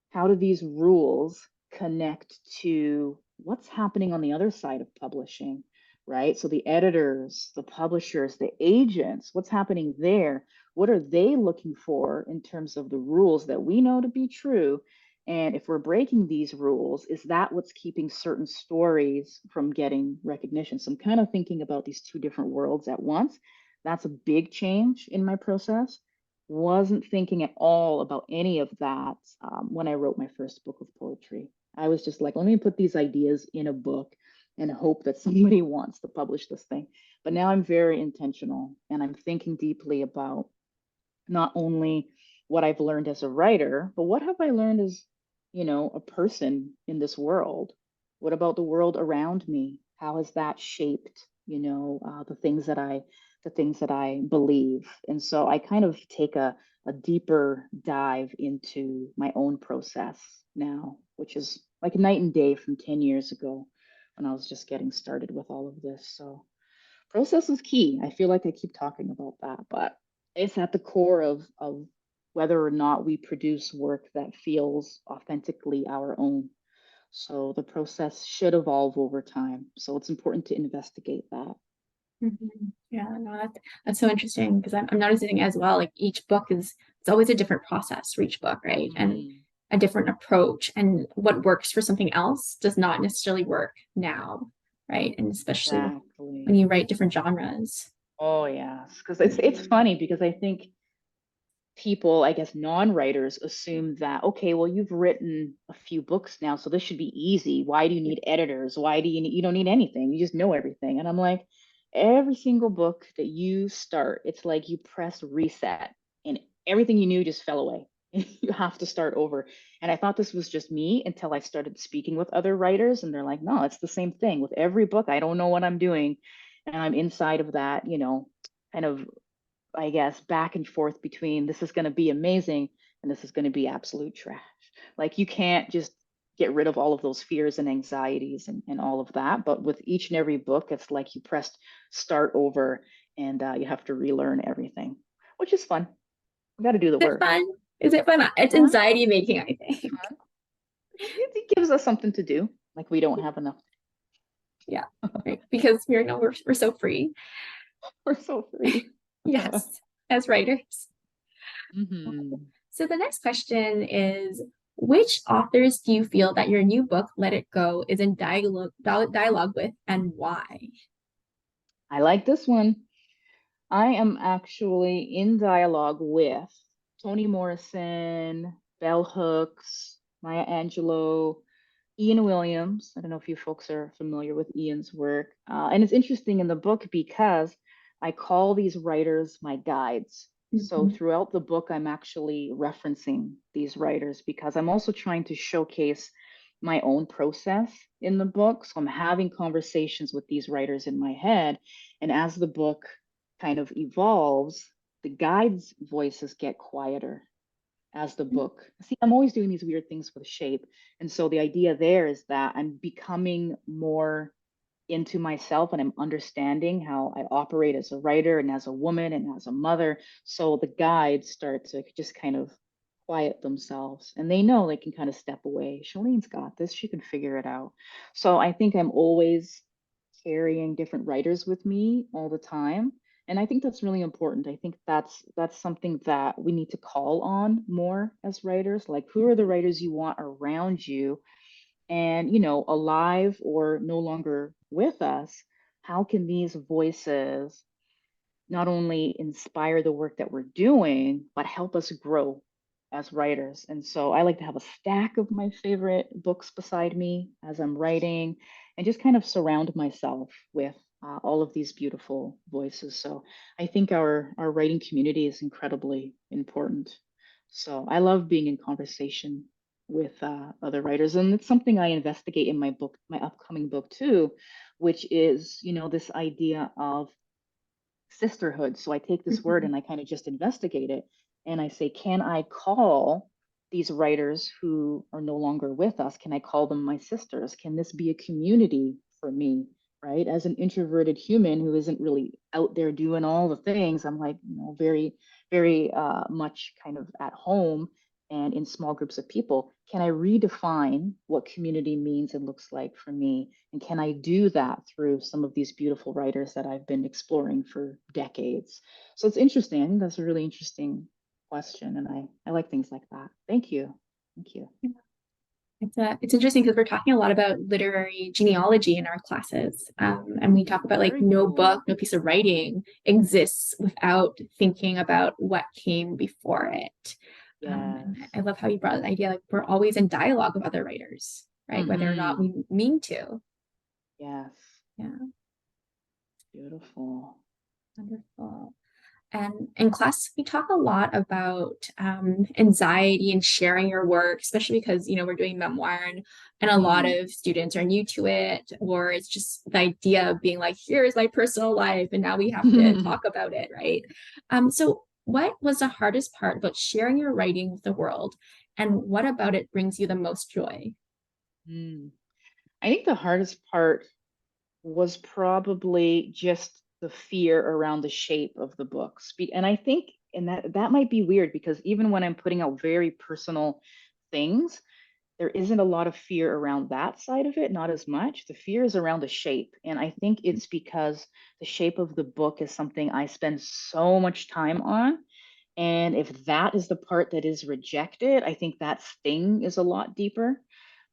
How do these rules connect to what's happening on the other side of publishing, right? So the editors, the publishers, the agents, what's happening there? What are they looking for in terms of the rules that we know to be true? And if we're breaking these rules, is that what's keeping certain stories from getting recognition? So I'm kind of thinking about these two different worlds at once. That's a big change in my process. Wasn't thinking at all about any of that when I wrote my first book of poetry. I was just like, let me put these ideas in a book and hope that somebody wants to publish this thing. But now I'm very intentional and I'm thinking deeply about not only what I've learned as a writer, but what have I learned as, a person in this world? What about the world around me? How has that shaped, the things that I believe? And so I kind of take a deeper dive into my own process now, which is like night and day from 10 years ago when I was just getting started with all of this. So process is key. I feel like I keep talking about that, but it's at the core of whether or not we produce work that feels authentically our own. So the process should evolve over time. So it's important to investigate that. Yeah, no, that's so interesting because I'm noticing as well, like each book is it's always a different process for each book, right? And Mhm. a different approach. And what works for something else does not necessarily work now, right? And especially when Exactly. you write different genres. Oh yes, because it's funny because I think people, I guess non-writers, assume that, okay, well, you've written a few books now, so this should be easy. Why do you need editors? Why do you don't need anything? You just know everything. And I'm like, every single book that you start, it's like you press reset and everything you knew just fell away. You have to start over. And I thought this was just me until I started speaking with other writers, and they're like, no, it's the same thing with every book. I don't know what I'm doing. And I'm inside of that, kind of, I guess, back and forth between this is going to be amazing and this is going to be absolute trash. Like you can't just get rid of all of those fears and anxieties and all of that. But with each and every book, it's like you pressed start over and you have to relearn everything, which is fun. We got to do the Is it work. fun? Is it fun? It's Fun, anxiety making, I think. fun. It gives us something to do. Like we don't have enough. Yeah, right. Because we're so free. We're so free. Yes, as writers. Hmm. So the next question is, which authors do you feel that your new book, Let It Go, is in dialogue with, and why? I like this one. I am actually in dialogue with Toni Morrison, Bell Hooks, Maya Angelou, Ian Williams. I don't know if you folks are familiar with Ian's work. And it's interesting in the book because I call these writers my guides. So Mhm. throughout the book, I'm actually referencing these writers because I'm also trying to showcase my own process in the book. So I'm having conversations with these writers in my head. And as the book kind of evolves, the guides' voices get quieter as the book. See, I'm always doing these weird things with shape. And so the idea there is that I'm becoming more into myself and I'm understanding how I operate as a writer and as a woman and as a mother. So the guides start to just kind of quiet themselves and they know they can kind of step away. Chalene's got this, she can figure it out. So I think I'm always carrying different writers with me all the time. And I think that's really important. I think that's something that we need to call on more as writers. Like who are the writers you want around you and alive or no longer with us, how can these voices not only inspire the work that we're doing, but help us grow as writers? And so I like to have a stack of my favorite books beside me as I'm writing and just kind of surround myself with all of these beautiful voices. So I think our writing community is incredibly important. So I love being in conversation with other writers, and it's something I investigate in my book, my upcoming book too, which is this idea of sisterhood. So I take this word Mhm. and I kind of just investigate it. And I say, can I call these writers who are no longer with us? Can I call them my sisters? Can this be a community for me? Right. As an introverted human who isn't really out there doing all the things, I'm like, very, very much kind of at home and in small groups of people. Can I redefine what community means and looks like for me? And can I do that through some of these beautiful writers that I've been exploring for decades? So it's interesting. I think that's a really interesting question. And I like things like that. Thank you. Thank you. It's interesting because we're talking a lot about literary genealogy in our classes, and we talk about like Very no book, cool. no piece of writing exists without thinking about what came before it. And Yes. I love how you brought the idea like we're always in dialogue with other writers, right? Whether or not Mm-hmm. we mean to. Yes. Yeah, Beautiful. wonderful. And in class, we talk a lot about anxiety and sharing your work, especially because, we're doing memoir and a lot Mm-hmm. of students are new to it, or it's just the idea of being like, here's my personal life, and now we have to talk about it, right? So what was the hardest part about sharing your writing with the world, and what about it brings you the most joy? Mm. I think the hardest part was probably just the fear around the shape of the books. And I think, and that might be weird because even when I'm putting out very personal things, there isn't a lot of fear around that side of it, not as much. The fear is around the shape. And I think it's because the shape of the book is something I spend so much time on. And if that is the part that is rejected, I think that sting is a lot deeper.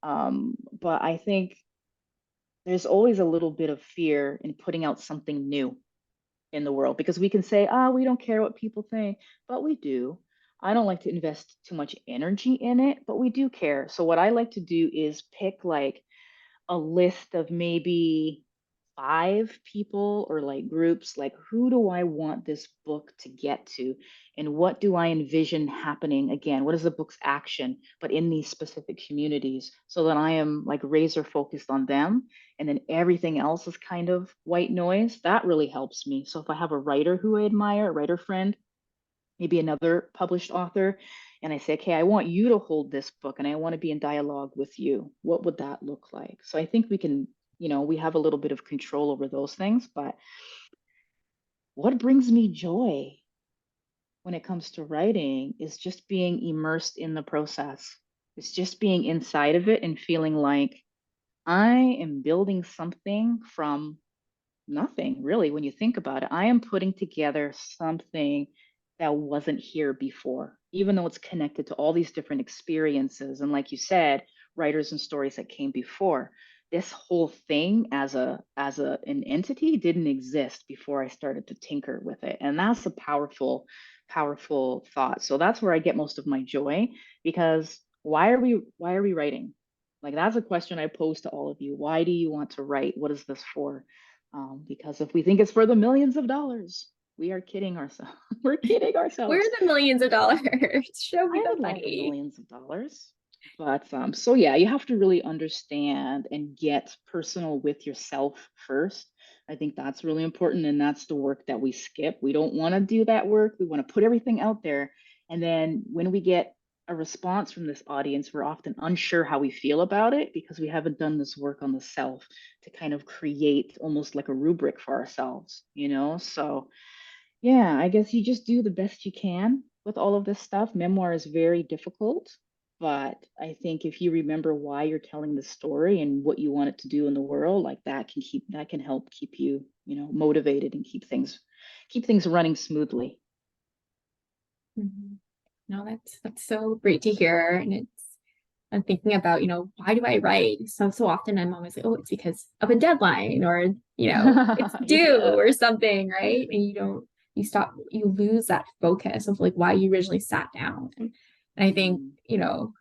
But I think there's always a little bit of fear in putting out something new in the world because we can say, ah, we don't care what people think, but we do. I don't like to invest too much energy in it, but we do care. So, what I like to do is pick like a list of maybe 5 people or like groups, like who do I want this book to get to? And what do I envision happening again? What is the book's action, but in these specific communities, so that I am like razor focused on them. And then everything else is kind of white noise. That really helps me. So if I have a writer who I admire, a writer friend, maybe another published author, and I say, okay, I want you to hold this book and I want to be in dialogue with you. What would that look like? So I think we can, we have a little bit of control over those things. But what brings me joy when it comes to writing is just being immersed in the process. It's just being inside of it and feeling like I am building something from nothing, really, when you think about it. I am putting together something that wasn't here before, even though it's connected to all these different experiences. And like you said, writers and stories that came before. This whole thing as an entity didn't exist before I started to tinker with it. And that's a powerful, powerful thought. So that's where I get most of my joy because why are we writing? Like that's a question I pose to all of you. Why do you want to write? What is this for? Because if we think it's for the millions of dollars, we are kidding ourselves. We're kidding Where ourselves. are the millions of dollars? Show me I the would love the money. millions of dollars. But so yeah, you have to really understand and get personal with yourself first. I think that's really important. And that's the work that we skip. We don't want to do that work. We want to put everything out there. And then when we get a response from this audience, we're often unsure how we feel about it because we haven't done this work on the self to kind of create almost like a rubric for ourselves. So yeah, I guess you just do the best you can with all of this stuff. Memoir is very difficult, but I think if you remember why you're telling the story and what you want it to do in the world, like that can help keep you, motivated and keep things running smoothly. Mhm. No, that's so great to hear. And I'm thinking about, why do I write? So often I'm always like, oh, it's because of a deadline or, it's due Yeah. or something, right? And you lose that focus of like why you originally sat down. And I think, Mm,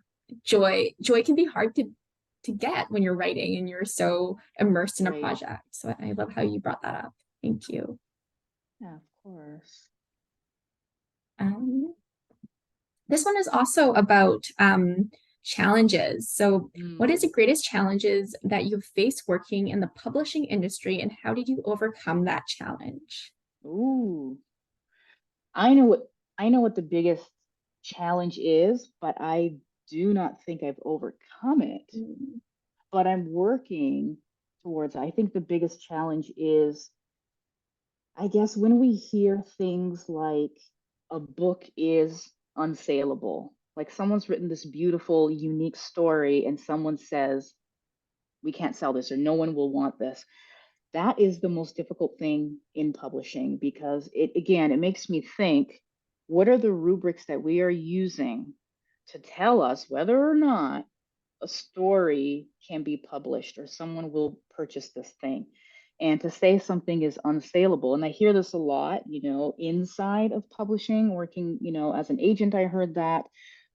joy can be hard to get when you're writing and you're so immersed in a right. project. So I love how you brought that up. Thank you. Yeah, of course. Um, This one is also about challenges. So, what is Mm. the greatest challenges that you've faced working in the publishing industry, and how did you overcome that challenge? Ooh. I know what the biggest challenge is, but I do not think I've overcome it. Mm, But I'm working towards. I think the biggest challenge is, I guess, when we hear things like a book is unsaleable, like someone's written this beautiful, unique story, and someone says, we can't sell this or no one will want this. That is the most difficult thing in publishing because it makes me think, what are the rubrics that we are using to tell us whether or not a story can be published or someone will purchase this thing? And to say something is unsaleable, and I hear this a lot, inside of publishing, working, as an agent, I heard that.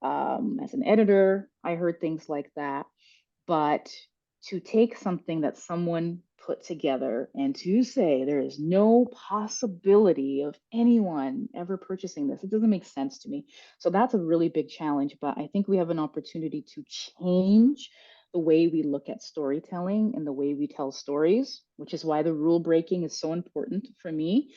As an editor, I heard things like that. But to take something that someone put together and to say there is no possibility of anyone ever purchasing this, it doesn't make sense to me. So that's a really big challenge. But I think we have an opportunity to change the way we look at storytelling and the way we tell stories, which is why the rule breaking is so important for me.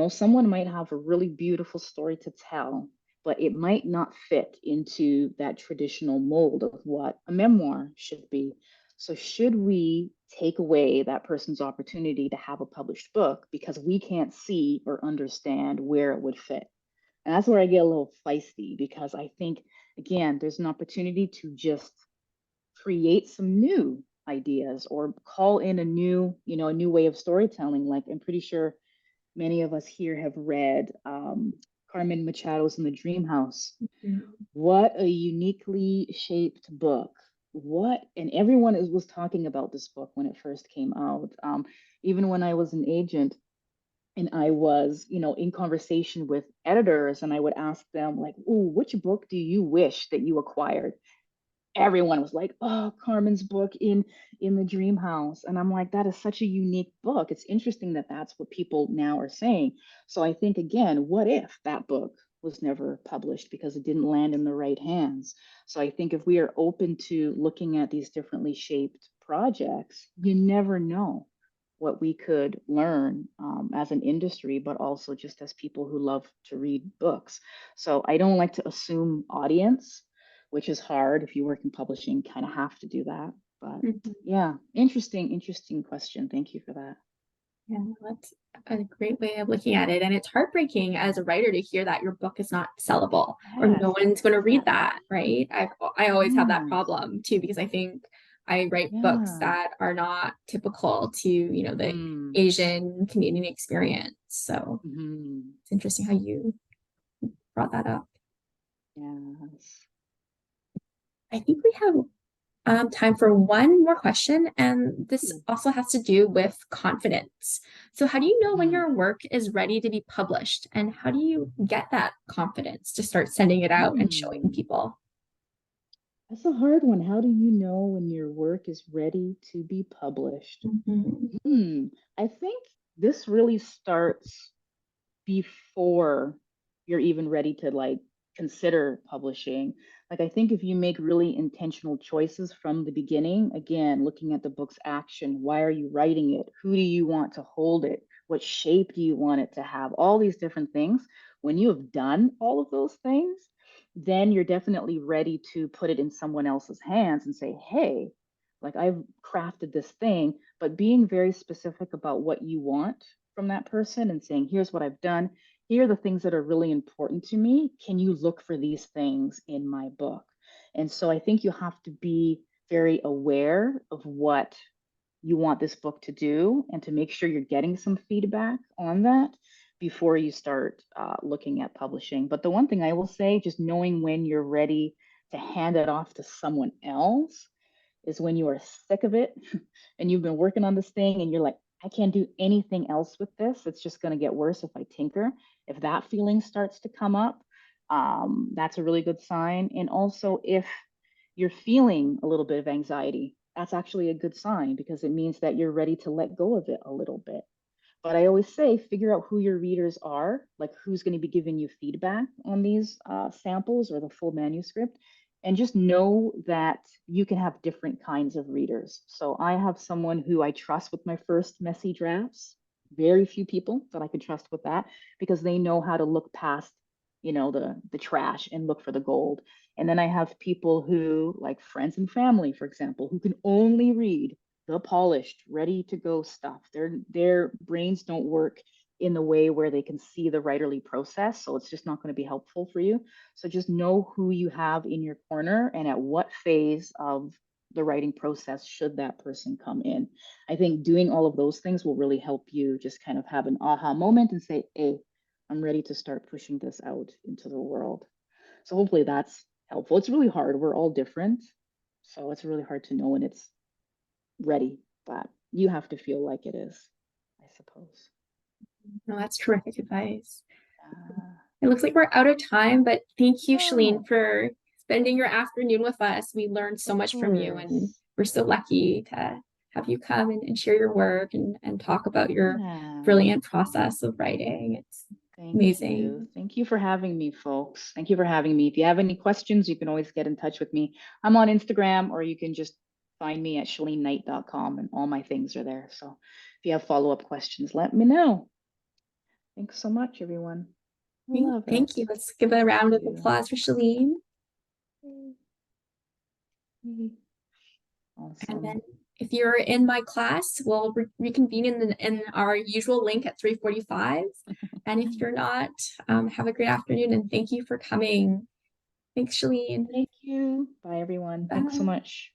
Someone might have a really beautiful story to tell, but it might not fit into that traditional mold of what a memoir should be. So, should we take away that person's opportunity to have a published book because we can't see or understand where it would fit? And that's where I get a little feisty because I think, again, there's an opportunity to just create some new ideas or call in a new, a new way of storytelling. Like I'm pretty sure many of us here have read Carmen Machado's In the Dream House. Mhm. What a uniquely shaped book. And everyone was talking about this book when it first came out. Even when I was an agent and I was, in conversation with editors and I would ask them like, "Ooh, which book do you wish that you acquired?" Everyone was like, "Oh, Carmen's book in the Dream House," and I'm like, "That is such a unique book." It's interesting that that's what people now are saying. So I think again, what if that book was never published because it didn't land in the right hands? So I think if we are open to looking at these differently shaped projects, you never know what we could learn as an industry, but also just as people who love to read books. So I don't like to assume audience, which is hard if you work in publishing, kind of have to do that. But Mhm. yeah, interesting question. Thank you for that. Yeah, that's a great way of looking at it. And it's heartbreaking as a writer to hear that your book is not sellable or Yes, no one's going to read yes, that, right? I always have that yes, problem too, because I think I write books yeah. that are not typical to, the Mm, Asian Canadian experience. So hmm. it's interesting how you brought that up. Yes. I think we have time for one more question, and this also has to do with confidence. So, how do you know when Mm, your work is ready to be published, and how do you get that confidence to start sending it out and showing mm. people? That's a hard one. How do you know when your work is ready to be published? Mhm. Hmm. I think this really starts before you're even ready to like consider publishing. Like I think if you make really intentional choices from the beginning, again, looking at the book's action, why are you writing it? Who do you want to hold it? What shape do you want it to have? All these different things. When you have done all of those things, then you're definitely ready to put it in someone else's hands and say, "Hey, like I've crafted this thing," but being very specific about what you want from that person and saying, "Here's what I've done. Here are the things that are really important to me. Can you look for these things in my book?" And so I think you have to be very aware of what you want this book to do and to make sure you're getting some feedback on that before you start looking at publishing. But the one thing I will say, just knowing when you're ready to hand it off to someone else is when you are sick of it and you've been working on this thing and you're like, "I can't do anything else with this. It's just going to get worse if I tinker." If that feeling starts to come up, that's a really good sign. And also, if you're feeling a little bit of anxiety, that's actually a good sign because it means that you're ready to let go of it a little bit. But I always say, figure out who your readers are, like who's going to be giving you feedback on these samples or the full manuscript. And just know that you can have different kinds of readers. So I have someone who I trust with my first messy drafts, very few people that I can trust with that because they know how to look past, the trash and look for the gold. And then I have people who, like friends and family, for example, who can only read the polished, ready to go stuff. Their brains don't work in the way where they can see the writerly process. So it's just not going to be helpful for you. So just know who you have in your corner and at what phase of the writing process should that person come in. I think doing all of those things will really help you just kind of have an aha moment and say, "Hey, I'm ready to start pushing this out into the world." So hopefully that's helpful. It's really hard. We're all different. So it's really hard to know when it's ready, but you have to feel like it is, I suppose. No, that's terrific advice. Uh, It looks like we're out of time, but thank you, yeah, Chelene, for spending your afternoon with us. We learned so of much from you, and course. we're so lucky to have you come and share your work and talk about your Yeah. brilliant process of writing. It's Thank you. amazing. Thank you for having me, folks. Thank you for having me. If you have any questions, you can always get in touch with me. I'm on Instagram, or you can just find me at cheleneknight.com, and all my things are there. So if you have follow-up questions, let me know. Thanks so much, everyone. I love Thank you. it. Let's give a Thank round of you. applause for Chelene. And then Awesome. if you're in my class, we'll reconvene in our usual link at 3:45. And if you're not, have a great afternoon and thank you for coming. Thanks, Chelene. Thank you. Bye, everyone. Thanks so Bye. much.